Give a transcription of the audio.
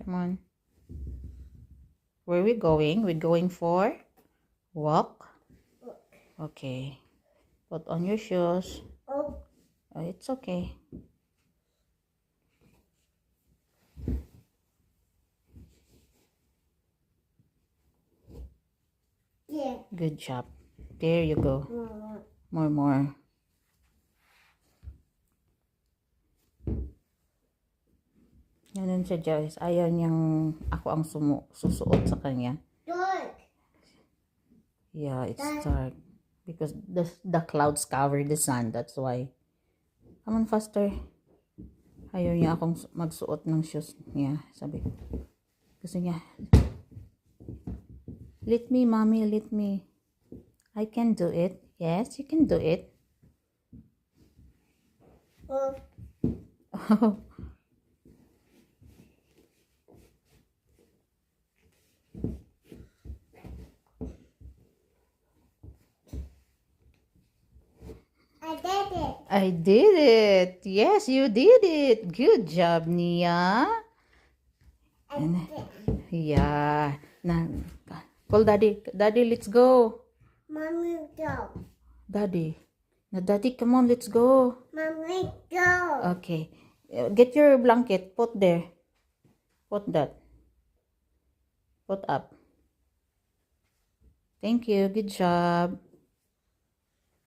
Come on. Where are we going? We're going for walk? Okay. Put on your shoes. Oh, Oh, it's okay. yeah. Good job. There you go. More. Ganun siya, guys. Ayaw niyang ako ang susuot sa kanya. Dark. Yeah, it's dark. Because the clouds cover the sun. That's why. Come on, faster. Ayaw niya akong magsuot ng shoes niya. Sabi ko. Gusto niya. Let me, mommy. Let me. I can do it. Yes, you can do it. Oh, I did it. I did it. Yes, you did it. Good job, Nia. Yeah. Now, call daddy. Daddy, let's go. Mommy, go. Daddy. Now, daddy, come on, let's go. Mommy, go. Okay. Get your blanket. Put there. Put that. Put up. Thank you. Good job.